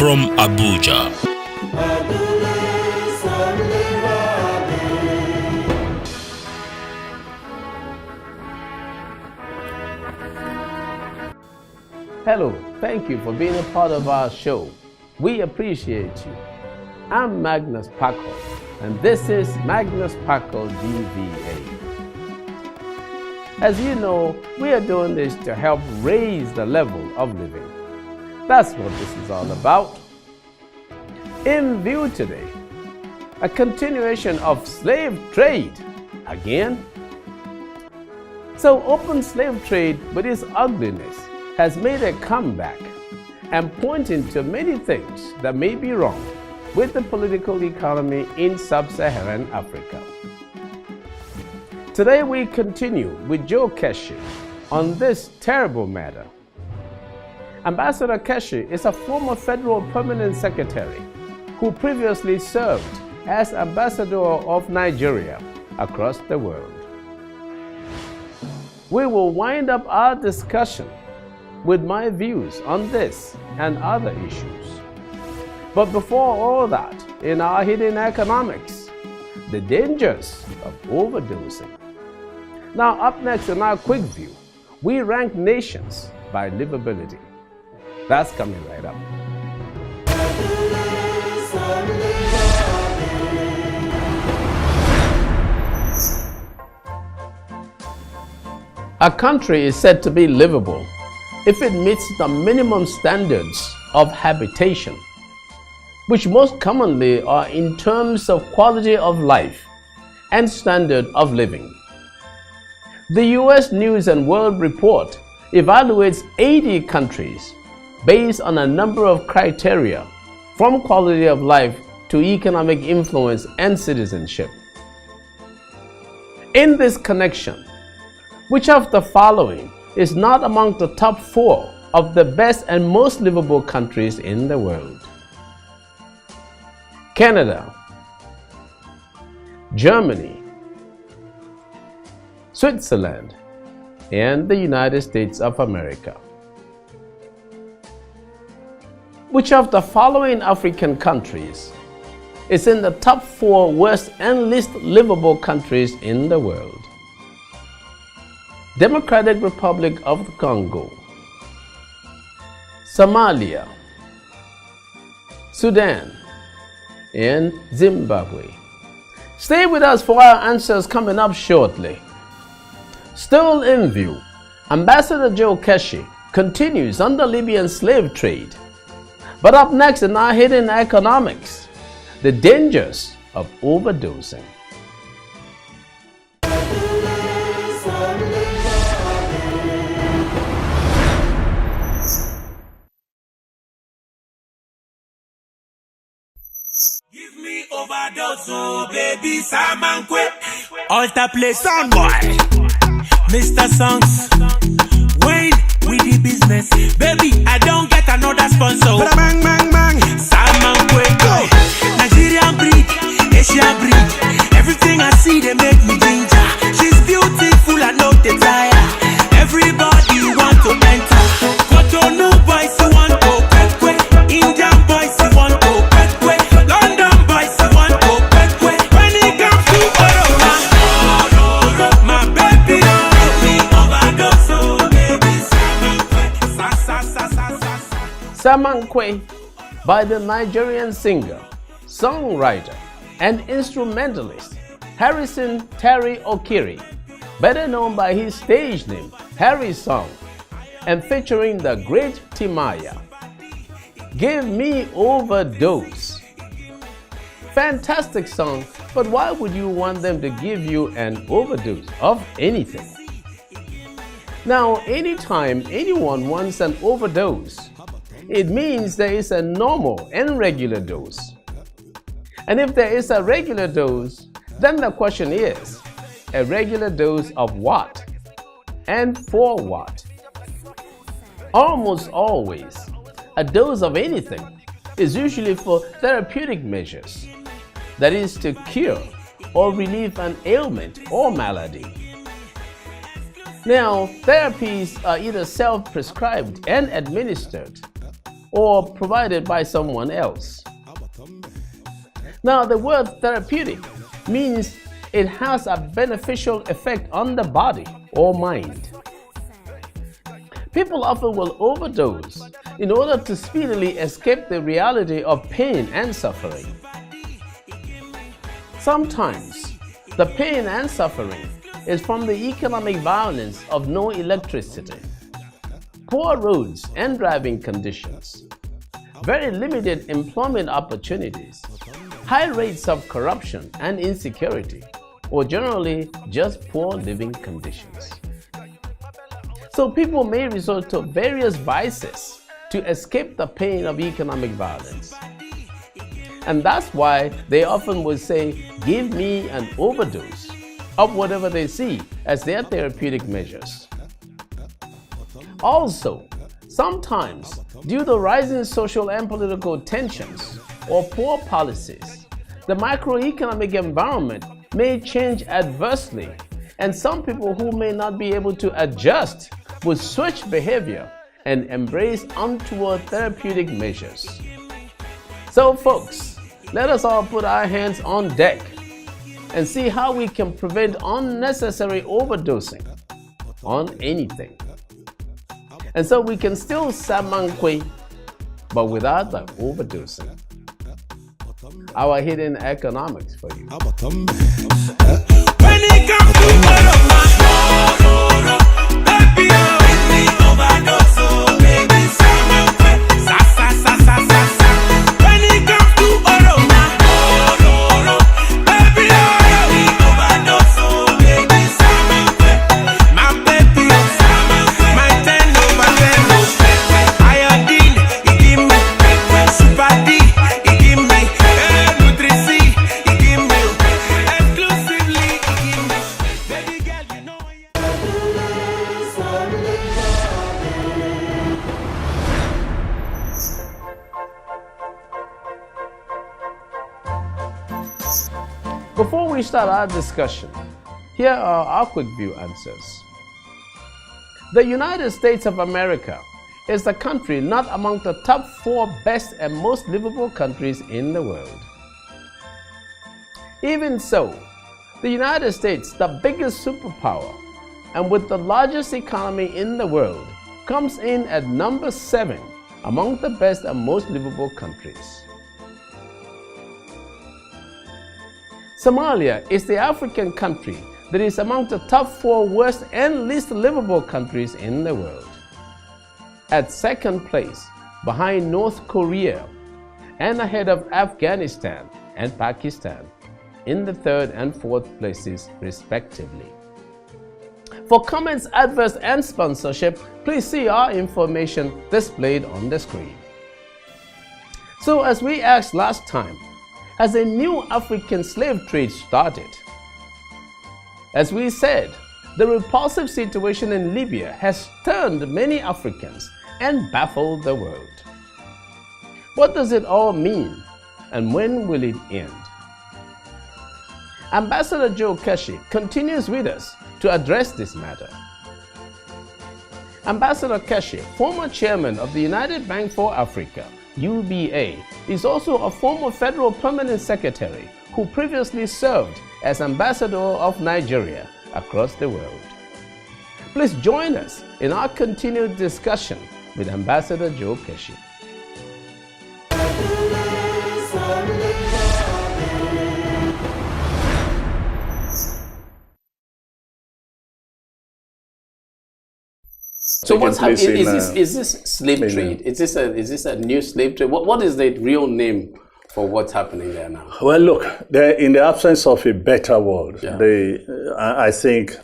from Abuja. Hello, thank you for being a part of our show. We appreciate you. I'm Magnus Kpakol, and this is Magnus Kpakol DVA. As you know, we are doing this to help raise the level of living. That's what this is all about. In view today, a continuation of slave trade again. So open slave trade with its ugliness has made a comeback and pointing to many things that may be wrong with the political economy in sub-Saharan Africa. Today we continue with Joe Keshi on this terrible matter. Ambassador Keshi is a former federal permanent secretary who previously served as ambassador of Nigeria across the world. We will wind up our discussion with my views on this and other issues. But before all that, in our hidden economics, the dangers of overdosing. Now up next in our quick view, we rank nations by livability. That's coming right up. A country is said to be livable if it meets the minimum standards of habitation, which most commonly are in terms of quality of life and standard of living. The U.S. News and World Report evaluates 80 countries based on a number of criteria, from quality of life to economic influence and citizenship. In this connection, which of the following is not among the top 4 of the best and most livable countries in the world? Canada, Germany, Switzerland, and the United States of America. Which of the following African countries is in the top 4 worst and least livable countries in the world? Democratic Republic of the Congo, Somalia, Sudan, and Zimbabwe. Stay with us for our answers coming up shortly. Still in view, Ambassador Joe Keshi continues on the Libyan slave trade. But up next in our hidden economics, the dangers of overdosing. Give me overdose, oh baby, Samankwe. Alter play sound boy, Mr. Songs. Wayne with the business, baby. I don't get another sponsor. Bang bang bang, Samankwe. Nigerian breed, Asian breed. Everything I see they make me ginger. She's beautiful, I know they tire. Everybody want to enter. Cotonou boys who want to quick. Indian boys who want to quick. London boys who want to quick. When it comes to Oroma, my baby don't give me overdose, oh baby. Samankwe, by the Nigerian singer, songwriter, and instrumentalist Harrison Terry Okiri, better known by his stage name Harry Song, and featuring the great Timaya. Give Me Overdose. Fantastic song, but why would you want them to give you an overdose of anything? Now, anytime anyone wants an overdose, it means there is a normal and regular dose. And if there is a regular dose, then the question is, a regular dose of what? And for what? Almost always, a dose of anything is usually for therapeutic measures, that is to cure or relieve an ailment or malady. Now, therapies are either self-prescribed and administered, or provided by someone else. Now, the word therapeutic means it has a beneficial effect on the body or mind. People often will overdose in order to speedily escape the reality of pain and suffering. Sometimes, the pain and suffering is from the economic violence of no electricity, poor roads and driving conditions, very limited employment opportunities, high rates of corruption and insecurity, or generally just poor living conditions. So people may resort to various vices to escape the pain of economic violence. And that's why they often would say, give me an overdose of whatever they see as their therapeutic measures. Also, sometimes, due to rising social and political tensions or poor policies, the microeconomic environment may change adversely, and some people who may not be able to adjust will switch behavior and embrace untoward therapeutic measures. So folks, let us all put our hands on deck and see how we can prevent unnecessary overdosing on anything. And so we can still samankwe, but without the overdosing. Our hidden economics for you. When it comes to baby, me overdose, oh, baby, sa sa sa sa sa sa. When it comes to baby, me overdose, oh, baby, my baby, my 10 over 10, iodine, it give me super D, it give me Nutrici, it give me exclusively, it give me, baby girl, you know. Before we start our discussion, here are our quick view answers. The United States of America is the country not among the top 4 best and most livable countries in the world. Even so, the United States, the biggest superpower and with the largest economy in the world, comes in at number 7 among the best and most livable countries. Somalia is the African country that is among the top 4 worst and least livable countries in the world. At second place, behind North Korea, and ahead of Afghanistan and Pakistan, in the 3rd and 4th places respectively. For comments, adverts, and sponsorship, please see our information displayed on the screen. So as we asked last time, has a new African slave trade started? As we said, the repulsive situation in Libya has stunned many Africans and baffled the world. What does it all mean, and when will it end? Ambassador Joe Keshi continues with us to address this matter. Ambassador Keshi, former chairman of the United Bank for Africa, UBA, is also a former federal permanent secretary who previously served as ambassador of Nigeria across the world. Please join us in our continued discussion with Ambassador Joe Keshi. So what's happening? Is this slave trade? Is this a new slave trade? What is the real name for what's happening there now? Well, look, in the absence of a better world, I think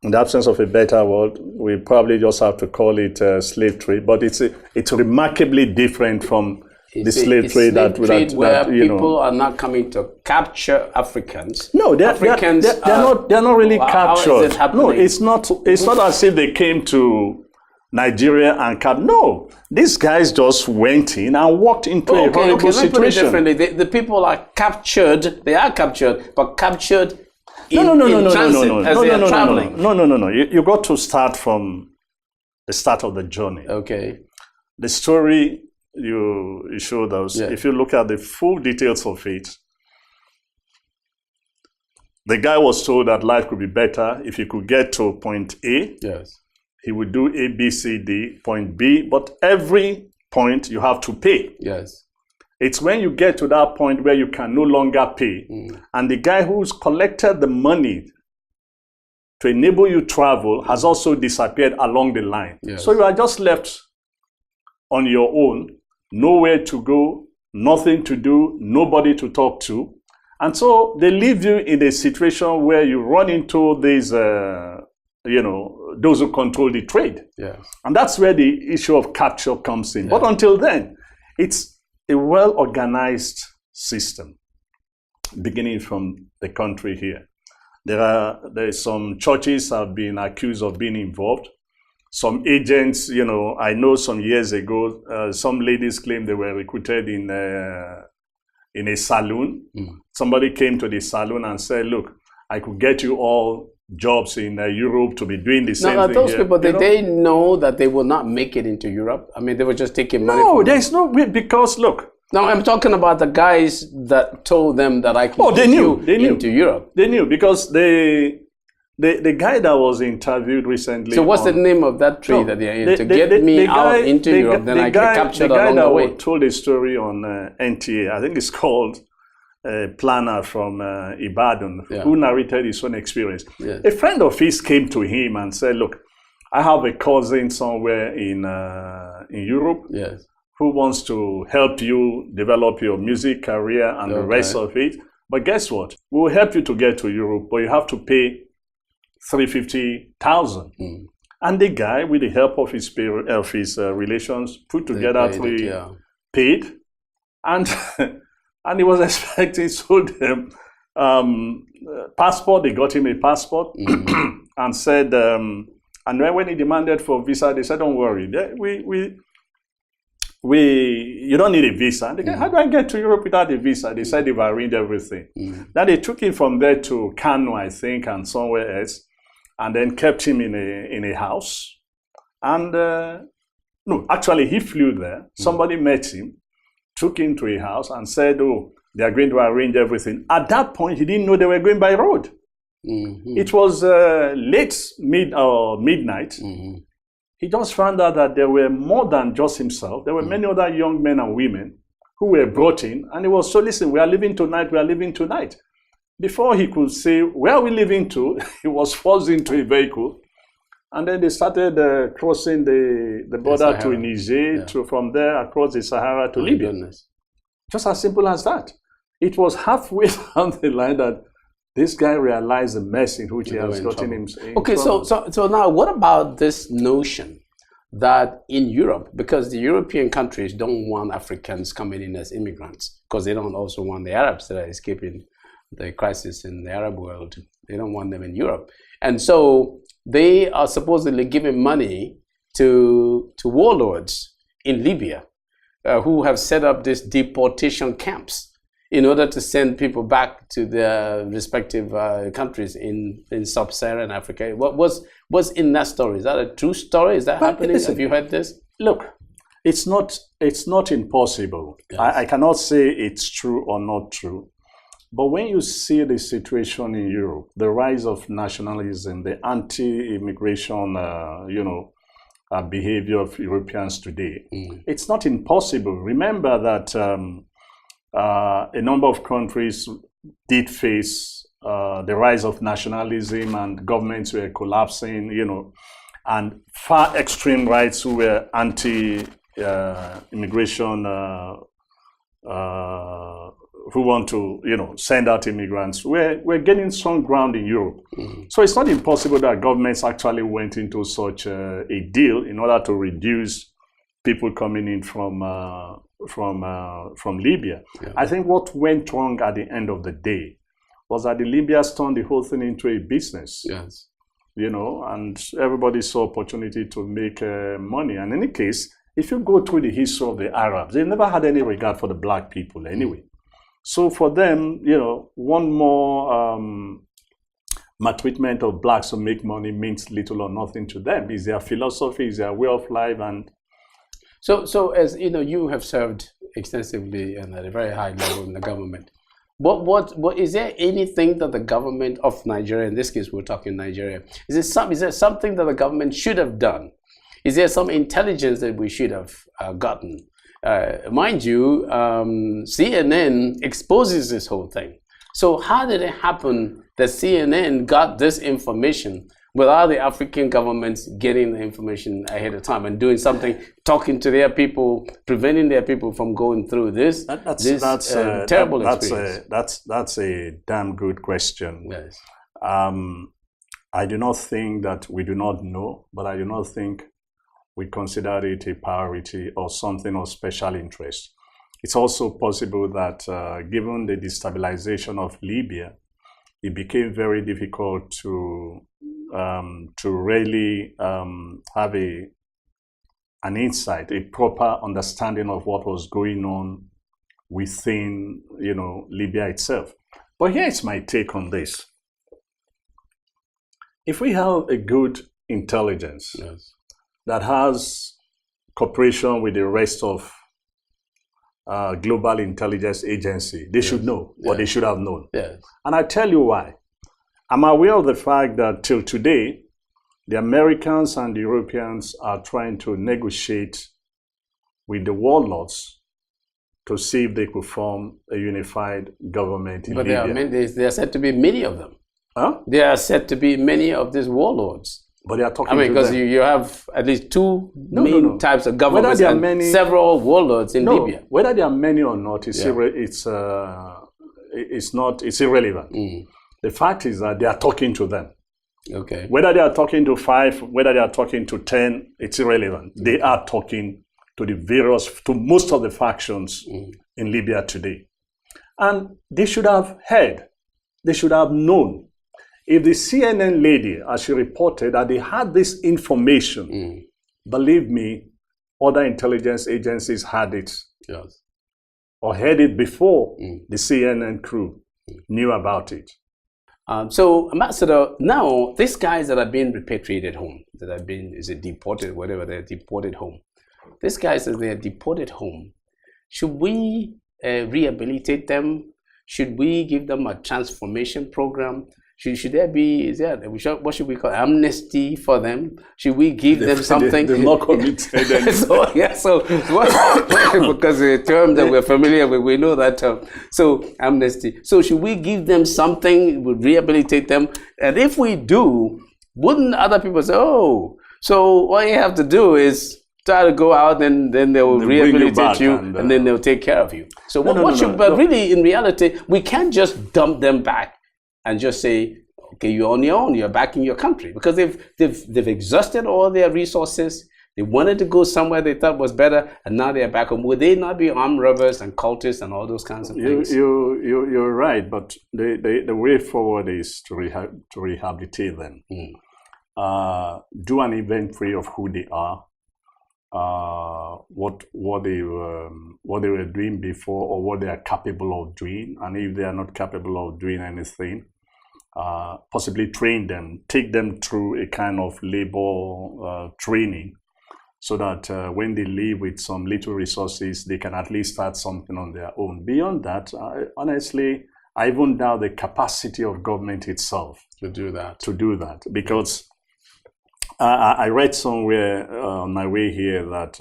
in the absence of a better world, we probably just have to call it slave trade. But it's remarkably different from the slave trade where people are not coming to capture Africans. No, they're not really captured. How is it happening? No, it's not as if they came to Nigeria and no, these guys just went in and walked into a horrible situation. Put it differently. The people are captured. They are captured, but captured in transit as they are traveling. No. You got to start from the start of the journey. Okay. The story you showed us, Yeah. if you look at the full details of it, the guy was told that life could be better if he could get to point A. Yes. He would do A, B, C, D, point B, but every point you have to pay. Yes. It's when you get to that point where you can no longer pay, and the guy who's collected the money to enable you travel has also disappeared along the line. Yes. So you are just left on your own, nowhere to go, nothing to do, nobody to talk to. And so they leave you in a situation where you run into these, those who control the trade. Yes. And that's where the issue of capture comes in. Yeah. But until then, it's a well-organized system, beginning from the country here. There's some churches have been accused of being involved. Some agents, I know some years ago, some ladies claimed they were recruited in a saloon. Somebody came to the saloon and said, look, I could get you all jobs in Europe to be doing the same thing those here. people, did they know that they will not make it into Europe? I mean, they were just taking money No, from them. there's no way, because look. No, I'm talking about the guys that told them that I could Oh, they get knew. you They knew. into Europe. They knew, because the guy that was interviewed recently. So what's the name of that tree that they're in? To get me out into Europe, then I get captured along the way. The guy that told a story on NTA, I think it's called Planner from Ibadan, who narrated his own experience. Yes. A friend of his came to him and said, look, I have a cousin somewhere in Europe. Yes. Who wants to help you develop your music career and the rest of it. But guess what? We'll help you to get to Europe, but you have to pay $350,000. And the guy, with the help of his relations, put together paid, and and he was expecting, sold them passport. They got him a passport and said, and when he demanded for visa, they said, don't worry, you don't need a visa. And they said, how do I get to Europe without a visa? They said they've arranged everything. Then they took him from there to Kano, I think, and somewhere else, and then kept him in a house. And no, actually, he flew there. Somebody met him, took him to a house, and said, oh, they are going to arrange everything. At that point, he didn't know they were going by road. It was late midnight. He just found out that there were more than just himself. There were many other young men and women who were brought in. And he was, so listen, we are leaving tonight, we are leaving tonight. Before he could say, where are we leaving to? He was forced into a vehicle. And then they started crossing the border to Niger, from there across the Sahara to Libya. Goodness. Just as simple as that. It was halfway down the line that this guy realized the mess in which he has gotten himself. Okay, so now what about this notion that in Europe, because the European countries don't want Africans coming in as immigrants, because they don't also want the Arabs that are escaping the crisis in the Arab world. They don't want them in Europe. And so they are supposedly giving money to warlords in Libya who have set up these deportation camps in order to send people back to their respective countries in sub-Saharan Africa. What's in that story? Is that a true story? Is that happening? Listen, have you heard this? Look, it's not impossible. Yes. I cannot say it's true or not true. But when you see the situation in Europe, the rise of nationalism, the anti-immigration, behavior of Europeans today, it's not impossible. Remember that a number of countries did face the rise of nationalism, and governments were collapsing, and far extreme rights who were anti-immigration, who want to, send out immigrants, we're getting some ground in Europe. So it's not impossible that governments actually went into such a deal in order to reduce people coming in from Libya. Yeah. I think what went wrong at the end of the day was that the Libyans turned the whole thing into a business. Yes. And everybody saw opportunity to make money. And in any case, if you go through the history of the Arabs, they never had any regard for the black people anyway. So for them, one more maltreatment of blacks to make money means little or nothing to them. It's their philosophy, it's their way of life. And So as you know, you have served extensively and at a very high level in the government. What is there anything that the government of Nigeria, in this case we're talking Nigeria, is there something that the government should have done? Is there some intelligence that we should have gotten? Mind you, CNN exposes this whole thing. So how did it happen that CNN got this information without the African governments getting the information ahead of time and doing something, talking to their people, preventing their people from going through this terrible experience? That's a damn good question. Yes. I do not think that we do not know, but I do not think we consider it a priority or something of special interest. It's also possible that given the destabilization of Libya, it became very difficult to really have an insight, a proper understanding of what was going on within, Libya itself. But here's my take on this. If we have a good intelligence that has cooperation with the rest of global intelligence agency, they should know what they should have known. And I tell you why. I'm aware of the fact that till today, the Americans and the Europeans are trying to negotiate with the warlords to see if they could form a unified government in Libya. But there are said to be many of them. Huh? There are said to be many of these warlords. But they are talking to because you have at least two main types of governments and several warlords in Libya. Whether there are many or not, it's irrelevant. The fact is that they are talking to them. Okay. Whether they are talking to 5, whether they are talking to 10, it's irrelevant. They are talking to most of the factions in Libya today. And they should have heard, they should have known. If the CNN lady, as she reported, that they had this information, believe me, other intelligence agencies had it. Or had it before the CNN crew knew about it. So, Ambassador, now these guys that are being repatriated home, deported, whatever, they're deported home. These guys, as they're deported home, should we rehabilitate them? Should we give them a transformation program? Should there be, what should we call it? Amnesty for them? Should we give them something? They're not committed. Because the term that we're familiar with, we know that term. So, amnesty. So, should we give them something, rehabilitate them? And if we do, wouldn't other people say, oh, so all you have to do is try to go out and then they will rehabilitate you and then they'll take care of you. So, but really, in reality, we can't just dump them back and just say, okay, you're on your own, you're back in your country. Because they've exhausted all their resources. They wanted to go somewhere they thought was better, and now they're back home. Would they not be armed robbers and cultists and all those kinds of things? You're right, but the way forward is to rehabilitate them. Do an inventory of who they are, what they were doing before, or what they are capable of doing, and if they are not capable of doing anything, possibly train them, take them through a kind of labor training, so that when they leave with some little resources, they can at least start something on their own. Beyond that, honestly, I even doubt the capacity of government itself to do that. Because I read somewhere on my way here that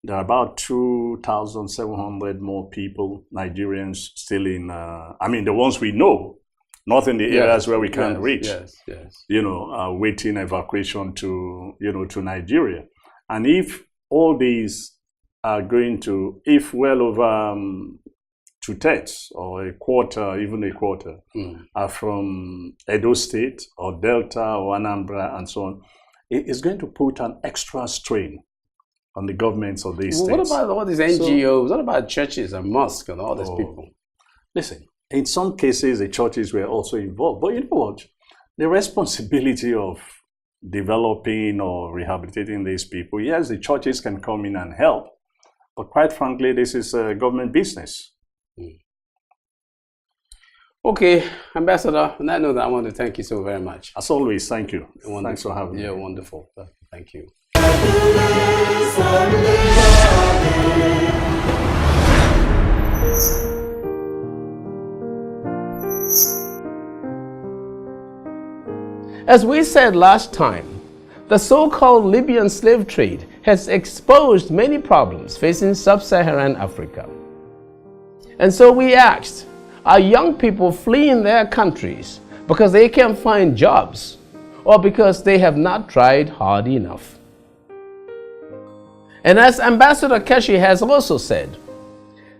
there are about 2,700 more people, Nigerians, still in, the ones we know, not in the areas where we can't reach, waiting evacuation to Nigeria. And if all these are going to, if well over 2/3 or a quarter, even a quarter, are from Edo State or Delta or Anambra and so on, it's going to put an extra strain on the governments of these states. What about all these NGOs? What about churches and mosques and all these people? Listen, in some cases, the churches were also involved. But you know what? The responsibility of developing or rehabilitating these people, yes, the churches can come in and help. But quite frankly, this is a government business. Okay, Ambassador, on that note, I want to thank you so very much. As always, thank you. Thanks for having me. Yeah, wonderful. Thank you. As we said last time, the so-called Libyan slave trade has exposed many problems facing sub-Saharan Africa. And so we asked, are young people fleeing their countries because they can't find jobs or because they have not tried hard enough? And as Ambassador Keshi has also said,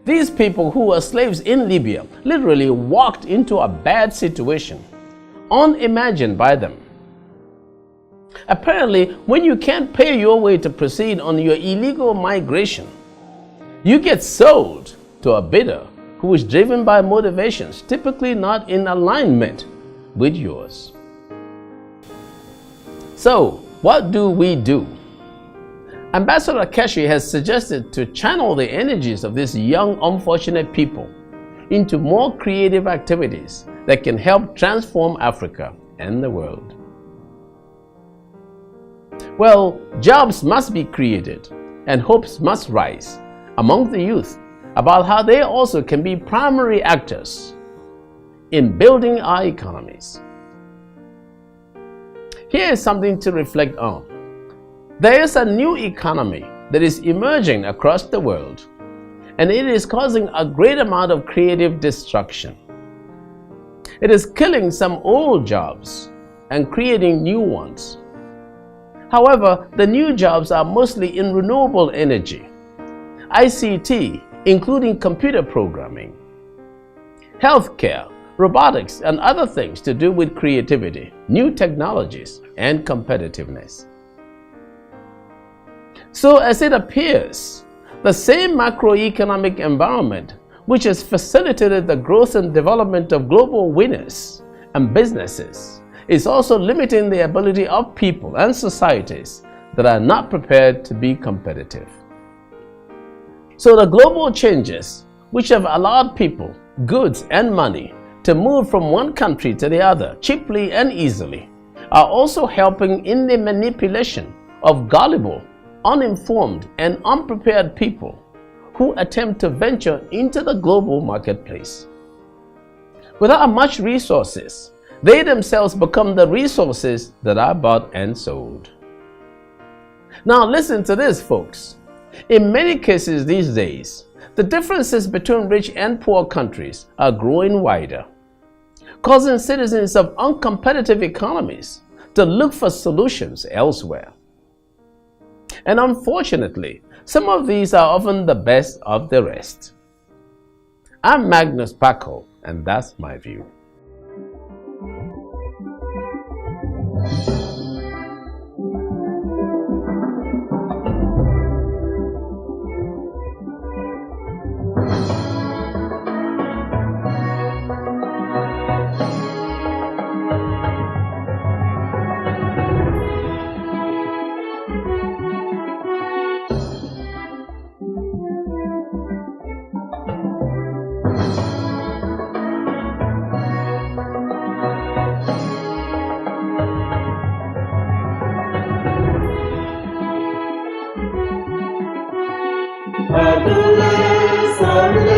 these people who were slaves in Libya literally walked into a bad situation, unimagined by them. Apparently, when you can't pay your way to proceed on your illegal migration, you get sold to a bidder who is driven by motivations typically not in alignment with yours. So, what do we do? Ambassador Keshi has suggested to channel the energies of these young, unfortunate people into more creative activities that can help transform Africa and the world. Well, jobs must be created and hopes must rise among the youth about how they also can be primary actors in building our economies. Here is something to reflect on. There is a new economy that is emerging across the world, and it is causing a great amount of creative destruction. It is killing some old jobs and creating new ones. However, the new jobs are mostly in renewable energy, ICT, including computer programming, healthcare, robotics, and other things to do with creativity, new technologies, and competitiveness. So as it appears, the same macroeconomic environment which has facilitated the growth and development of global winners and businesses is also limiting the ability of people and societies that are not prepared to be competitive. So the global changes which have allowed people, goods, and money to move from one country to the other cheaply and easily are also helping in the manipulation of gullible, uninformed, and unprepared people who attempt to venture into the global marketplace. Without much resources, they themselves become the resources that are bought and sold. Now listen to this, folks. In many cases these days, the differences between rich and poor countries are growing wider, causing citizens of uncompetitive economies to look for solutions elsewhere. And unfortunately, some of these are often the best of the rest. I'm Magnus Kpakol, and that's my view. Magnus,